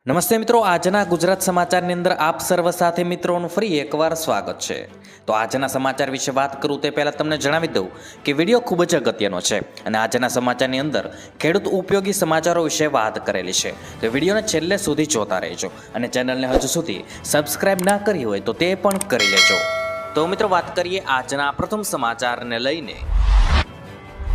નમસ્તે મિત્રો, આજના ગુજરાત સમાચારની અંદર આપ સર્વ સાથે મિત્રોનું ફરી એકવાર સ્વાગત છે. તો આજના સમાચાર વિશે વાત કરું તે પહેલાં તમને જણાવી દઉં કે વિડીયો ખૂબ જ અગત્યનો છે અને આજના સમાચારની અંદર ખેડૂત ઉપયોગી સમાચારો વિશે વાત કરેલી છે. તો વિડીયોને છેલ્લે સુધી જોતા રહેજો અને ચેનલને હજુ સુધી સબસ્ક્રાઇબ ના કરી હોય તો તે પણ કરી લેજો. તો મિત્રો વાત કરીએ આજના પ્રથમ સમાચારને લઈને.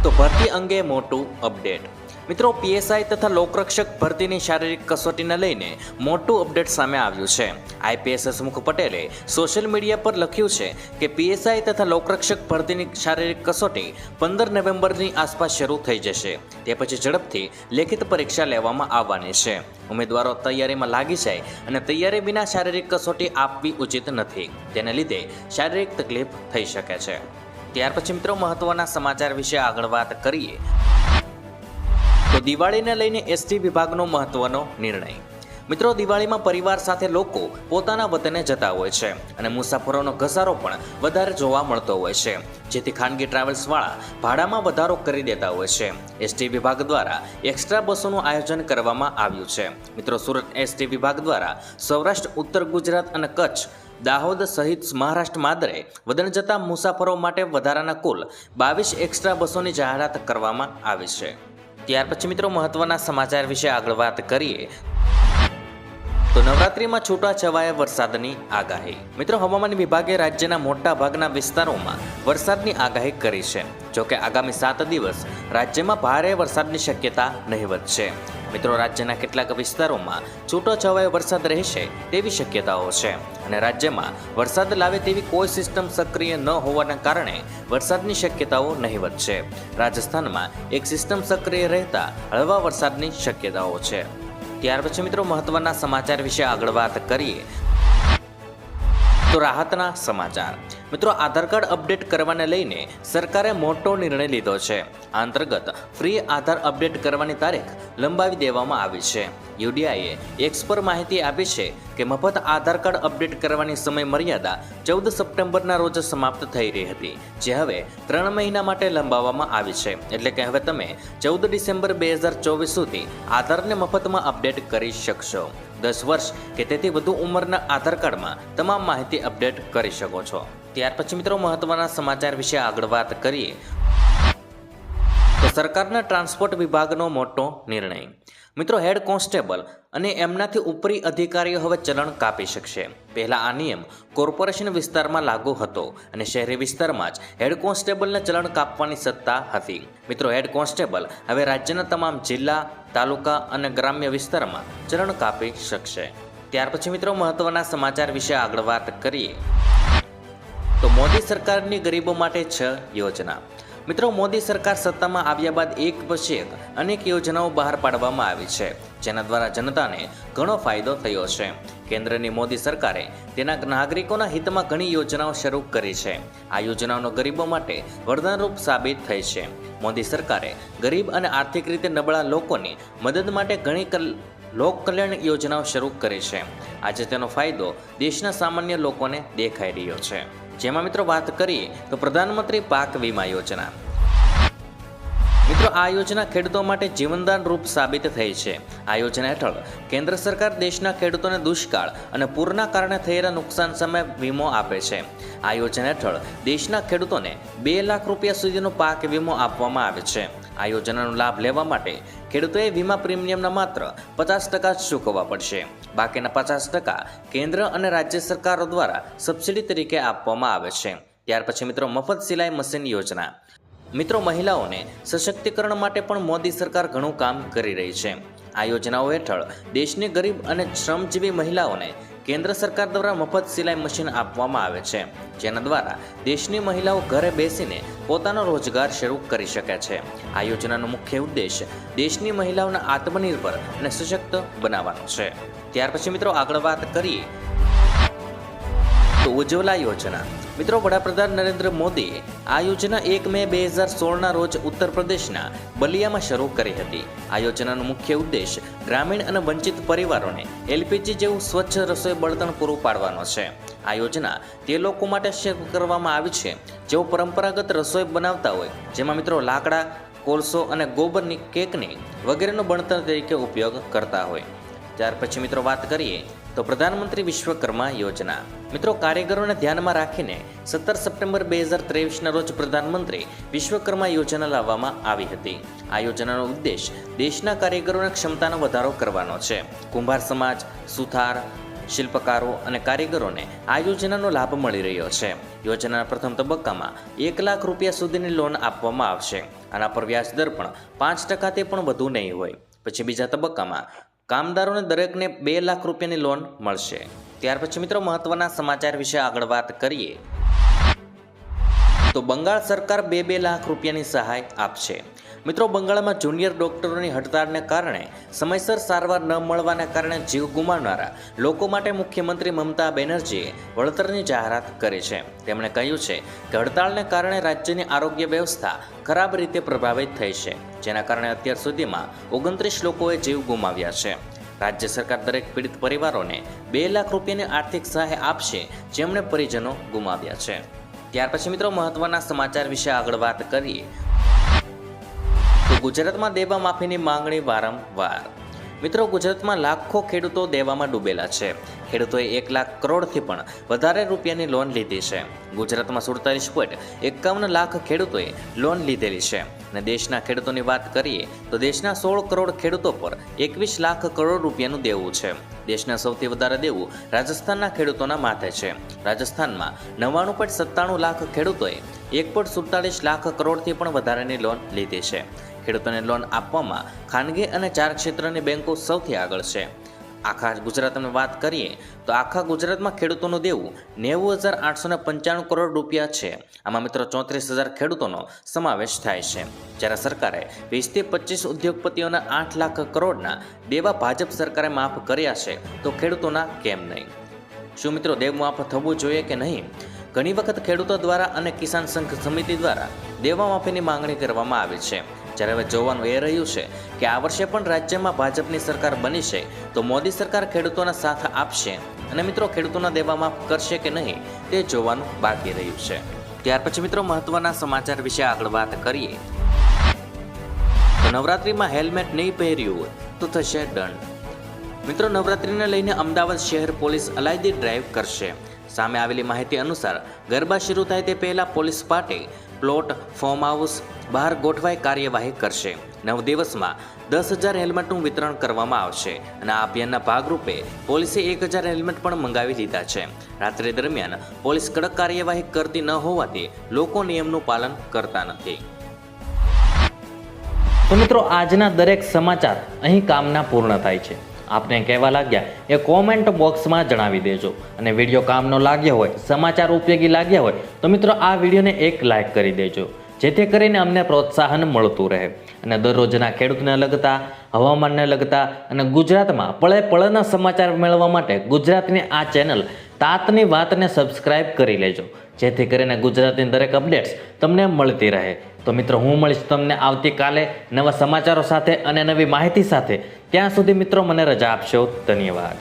તો ભરતી અંગે મોટું અપડેટ. મિત્રો, પીએસઆઈ તથા લોકરક્ષક ભરતીની શારીરિક કસોટીને લઈને મોટું અપડેટ સામે આવ્યું છે. આઈપીએસ હસમુખ પટેલે સોશિયલ મીડિયા પર લખ્યું છે કે પીએસઆઈ તથા લોકરક્ષક ભરતીની શારીરિક કસોટી 15 નવેમ્બરની આસપાસ શરૂ થઈ જશે. તે પછી ઝડપથી લેખિત પરીક્ષા લેવામાં આવવાની છે. ઉમેદવારો તૈયારીમાં લાગી જાય અને તૈયારી વિના શારીરિક કસોટી આપવી ઉચિત નથી. તેને લીધે શારીરિક તકલીફ થઈ શકે છે. ત્યાર પછી મિત્રો મહત્વના સમાચાર વિશે આગળ વાત કરીએ. તો દિવાળીને લઈને એસટી વિભાગનો મહત્વનો નિર્ણય. મિત્રો, દિવાળીમાં પરિવાર સાથે લોકો પોતાના વતને જતા હોય છે અને મુસાફરોનો ઘસારો પણ વધારે જોવા મળતો હોય છે, જેથી ખાનગી ટ્રાવેલ્સવાળા ભાડામાં વધારો કરી દેતા હોય છે. એસટી વિભાગ દ્વારા એક્સ્ટ્રા બસોનું આયોજન કરવામાં આવ્યું છે. મિત્રો, સુરત એસટી વિભાગ દ્વારા સૌરાષ્ટ્ર, ઉત્તર ગુજરાત અને કચ્છ, દાહોદ સહિત મહારાષ્ટ્ર માદરે વતન જતા મુસાફરો માટે વધારાના કુલ 22 એક્સ્ટ્રા બસોની જાહેરાત કરવામાં આવી છે. ત્યાર પછી મિત્રો મહત્વના સમાચાર વિશે આગળ વાત કરીએ. તો નવરાત્રીમાં છૂટાછવાયા વરસાદની આગાહી. મિત્રો, હવામાન વિભાગે રાજ્યના મોટા ભાગના વિસ્તારોમાં વરસાદની આગાહી કરી છે. જોકે આગામી 7 દિવસ રાજ્યમાં ભારે વરસાદની શક્યતા નહિવત છે. મિત્રો, રાજ્યના કેટલાક વિસ્તારોમાં છૂટોછવાયો વરસાદ રહેશે તેવી શક્યતાઓ છે અને રાજ્યમાં વરસાદ લાવે તેવી કોઈ સિસ્ટમ સક્રિય ન હોવાના કારણે વરસાદની શક્યતાઓ નહિવત છે. રાજસ્થાનમાં એક સિસ્ટમ સક્રિય રહેતા હળવા વરસાદની શક્યતાઓ છે. ત્યાર પછી મિત્રો મહત્વના સમાચાર વિશે આગળ વાત કરીએ. તો રાહતના સમાચાર. મિત્રો, આધાર કાર્ડ અપડેટ કરવાને લઈને સરકારે મોટો નિર્ણય લીધો છે. આ અંતર્ગત ફ્રી આધાર અપડેટ કરવાની તારીખ લંબાવી દેવામાં આવી છે. યુડીઆઈએ એક્સ પર માહિતી આપી છે કે મફત આધાર કાર્ડ અપડેટ કરવાની સમય મર્યાદા 14 સપ્ટેમ્બરના રોજ સમાપ્ત થઈ રહી હતી, જે હવે 3 મહિના માટે લંબાવવામાં આવી છે. એટલે કે હવે તમે 14 ડિસેમ્બર 2024 સુધી આધારને મફતમાં અપડેટ કરી શકશો. 10 વર્ષ કે તેથી વધુ ઉંમરના આધાર કાર્ડમાં તમામ માહિતી અપડેટ કરી શકો છો. ત્યાર પછી મિત્રો મહત્વના સમાચાર વિશે આગળ વાત કરીએ. તો સરકારના ટ્રાન્સપોર્ટ વિભાગનો મોટો નિર્ણય. મિત્રો, હેડ કોન્સ્ટેબલ અને એમનાથી ઉપરી અધિકારીઓ હવે ચલણ કાપી શકશે. પહેલા આ નિયમ કોર્પોરેશન વિસ્તારમાં લાગુ હતો અને શહેરી વિસ્તારમાં જ હેડ કોન્સ્ટેબલને ચલણ કાપવાની સત્તા હતી. મિત્રો, હેડ કોન્સ્ટેબલ હવે રાજ્યના તમામ જિલ્લા, તાલુકા અને ગ્રામ્ય વિસ્તારમાં ચલણ કાપી શકશે. ત્યાર પછી મિત્રો મહત્વના સમાચાર વિશે આગળ વાત કરીએ. તો મોદી સરકારની ગરીબો માટે 6 યોજના. મિત્રો, મોદી સરકાર સત્તામાં આવ્યા બાદ એક પછી એક અનેક યોજનાઓ બહાર પાડવામાં આવી છે, જેના દ્વારા જનતાને ઘણો ફાયદો થયો છે. કેન્દ્રની મોદી સરકારે તેના નાગરિકોના હિતમાં ઘણી યોજનાઓ શરૂ કરી છે. આ યોજનાઓનો ગરીબો માટે વરદાનરૂપ સાબિત થઈ છે. મોદી સરકારે ગરીબ અને આર્થિક રીતે નબળા લોકોની મદદ માટે ઘણી લોક કલ્યાણ યોજનાઓ શરૂ કરી છે. આજે તેનો ફાયદો દેશના સામાન્ય લોકોને દેખાઈ રહ્યો છે. જેમાં મિત્રો વાત કરીએ તો પ્રધાનમંત્રી પાક વીમા યોજના. મિત્રો, આ યોજના ખેડૂતો માટે જીવનદાન રૂપ સાબિત થઈ છે. આ યોજના હેઠળ કેન્દ્ર સરકાર દેશના ખેડૂતોને દુષ્કાળ અને પૂરના કારણે થયેલા નુકસાન સામે વીમો આપે છે. આ યોજના હેઠળ દેશના ખેડૂતોને 2 લાખ રૂપિયા સુધીનો પાક વીમો આપવામાં આવે છે. આ યોજનાનો લાભ લેવા માટે ખેડૂતોએ વીમા પ્રીમિયમના માત્ર 50% જ ચૂકવવા પડશે. બાકીના 50% કેન્દ્ર અને રાજ્ય સરકારો દ્વારા સબસિડી તરીકે આપવામાં આવે છે. ત્યાર પછી મિત્રો મફત સિલાઈ મશીન યોજના. મિત્રો, મહિલાઓને સશક્તિકરણ માટે પણ મોદી સરકાર ઘણું કામ કરી રહી છે. આ યોજનાઓ હેઠળ દેશની ગરીબ અને શ્રમજીવી મહિલાઓને કેન્દ્ર સરકાર દ્વારા મફત સિલાઈ મશીન આપવામાં આવે છે, જેના દ્વારા દેશની મહિલાઓ ઘરે બેસીને પોતાનો રોજગાર શરૂ કરી શકે છે. આ યોજનાનો મુખ્ય ઉદ્દેશ દેશની મહિલાઓને આત્મનિર્ભર અને સશક્ત બનાવવાનો છે. ત્યાર પછી મિત્રો આગળ વાત કરીએ તો ઉજ્જવલા યોજના. મિત્રો, વડાપ્રધાન નરેન્દ્ર મોદીએ આ યોજના 1 મે 2016ના રોજ ઉત્તર પ્રદેશના બલિયામાં શરૂ કરી હતી. આ યોજનાનો મુખ્ય ઉદ્દેશ ગ્રામીણ અને વંચિત પરિવારોને એલપીજી જેવું સ્વચ્છ રસોઈ બળતણ પૂરું પાડવાનો છે. આ યોજના તે લોકો માટે શરૂ કરવામાં આવી છે જેઓ પરંપરાગત રસોઈ બનાવતા હોય, જેમાં મિત્રો લાકડા, કોલસો અને ગોબરની કેકની વગેરેનો બળતણ તરીકે ઉપયોગ કરતા હોય. ત્યાર પછી મિત્રો વાત કરીએ તો પ્રધાનમંત્રી વિશ્વકર્મા યોજના. મિત્રો કારીગરોને ધ્યાનમાં રાખીને 17 સપ્ટેમ્બર 2023ના રોજ પ્રધાનમંત્રી વિશ્વકર્મા યોજના લાવવામાં આવી હતી. આ યોજનાનો ઉદ્દેશ દેશના કારીગરોની ક્ષમતાનો વધારો કરવાનો છે. કુંભાર સમાજ, સુથાર, શિલ્પકારો અને કારીગરોને આ યોજનાનો લાભ મળી રહ્યો છે. યોજનાના પ્રથમ તબક્કામાં 1 લાખ રૂપિયા સુધીની લોન આપવામાં આવશે. આના પર વ્યાજ દર પણ 5%થી પણ વધુ નહીં હોય. પછી બીજા તબક્કામાં કામદારોને દરેકને 2 લાખ રૂપિયાની લોન મળશે. ત્યાર પછી મિત્રો મહત્વના સમાચાર વિશે આગળ વાત કરીએ તો બંગાળ સરકાર 2 લાખ રૂપિયાની સહાય આપશે. મિત્રો બંગાળમાં જુનિયર ડોક્ટરોની હડતાળને કારણે સમયસર સારવાર ન મળવાને કારણે જીવ ગુમાવનારા લોકો માટે મુખ્યમંત્રી મમતા બેનર્જીએ વળતરની જાહેરાત કરી છે. તેમણે કહ્યું છે કે હડતાળને કારણે રાજ્યની આરોગ્ય વ્યવસ્થા ખરાબ રીતે પ્રભાવિત થઈ છે, જેના કારણે અત્યાર સુધીમાં 29 લોકોએ જીવ ગુમાવ્યા છે. રાજ્ય સરકાર દરેક પીડિત પરિવારોને 2 લાખ રૂપિયાની આર્થિક સહાય આપશે જેમણે પરિજનો ગુમાવ્યા છે. ત્યાર પછી મિત્રો મહત્વના સમાચાર વિશે આગળ વાત કરીએ તો ગુજરાતમાં દેવા માફીની માંગણી વારંવાર. મિત્રો ગુજરાતમાં લાખો ખેડૂતો દેવામાં ડૂબેલા છે. ખેડૂતોએ 1 લાખ કરોડથી પણ વધારે રૂપિયાની લોન લીધી છે. ગુજરાતમાં 47.51 લાખ ખેડૂતોએ લોન લીધેલી છે. અને દેશના ખેડૂતોની વાત કરીએ તો દેશના 16 કરોડ ખેડૂતો પર 21 લાખ કરોડ રૂપિયાનું દેવું છે. દેશના સૌથી વધારે દેવું રાજસ્થાનના ખેડૂતોના માથે છે. રાજસ્થાનમાં 99.97 લાખ ખેડૂતોએ 1.47 લાખ કરોડથી પણ વધારેની લોન લીધી છે. ખેડૂતોને લોન આપવામાં ખાનગી અને 4 ક્ષેત્રની બેન્કો સૌથી આગળ છે. આખા ગુજરાતની વાત કરીએ તો આખા ગુજરાતમાં ખેડૂતોનું દેવું 90,895 કરોડ રૂપિયા છે. આમાં મિત્રો 34,000 ખેડૂતોનો સમાવેશ થાય છે. જ્યારે સરકારે 20 થી 25 ઉદ્યોગપતિઓના 8 લાખ કરોડના દેવા ભાજપ સરકારે માફ કર્યા છે, તો ખેડૂતોના કેમ નહીં? શું મિત્રો દેવ માફ થવું જોઈએ કે નહીં? ઘણી વખત ખેડૂતો દ્વારા અને કિસાન સંઘ સમિતિ દ્વારા દેવા માફીની માંગણી કરવામાં આવી છે. જ્યારે હવે જોવાનું એ રહ્યું છે કે આ વર્ષે પણ રાજ્યમાં ભાજપની સરકાર બની છે તો મોદી સરકાર ખેડૂતોના સાથ આપશે અને મિત્રો ખેડૂતોના દેવા માફ કરશે કે નહીં તે જોવાનું બાકી રહ્યું છે. ત્યાર પછી મિત્રો મહત્વના સમાચાર વિશે આગળ વાત કરીએ તો નવરાત્રિમાં હેલ્મેટ નહીં પહેર્યું હોય તો થશે દંડ. મિત્રો નવરાત્રિને લઈને અમદાવાદ શહેર પોલીસ અલાયદી ડ્રાઈવ કરશે. સામે આવેલી માહિતી અનુસાર ગરબા શરૂ થાય તે પહેલા police party plot, form house બહાર ગોઠવાઈ કાર્યવાહી કરશે. 9 દિવસમાં 10,000 હેલ્મેટનું વિતરણ કરવામાં આવશે અને આ અભિયાનના ભાગરૂપે પોલીસે 1,000 હેલ્મેટ પણ મંગાવી લીધા છે. રાત્રિ દરમિયાન પોલીસ કડક કાર્યવાહી કરતી ન હોવાથી લોકો નિયમનું પાલન કરતા નથી. તો મિત્રો આજના દરેક સમાચાર અહીં કામના પૂર્ણ થાય છે. આપને કહેવા લાગ્યા એ કોમેન્ટ બોક્સમાં જણાવી દેજો અને વિડીયો કામનો લાગ્યો હોય, સમાચાર ઉપયોગી લાગ્યા હોય તો મિત્રો આ વિડીયોને એક લાઈક કરી દેજો, જેથી કરીને અમને પ્રોત્સાહન મળતું રહે અને દરરોજના ખેડૂતને લગતા, હવામાનને લગતા અને ગુજરાતમાં પળે પળના સમાચાર મેળવવા માટે ગુજરાતની આ ચેનલ તાતની વાતને સબસ્ક્રાઇબ કરી લેજો, જેથી કરીને ગુજરાતની દરેક અપડેટ્સ તમને મળતી રહે. તો મિત્રો હું મળીશ તમને આવતીકાલે નવા સમાચારો સાથે અને નવી માહિતી સાથે. ત્યાં સુધી મિત્રો મને રજા આપશો. ધન્યવાદ.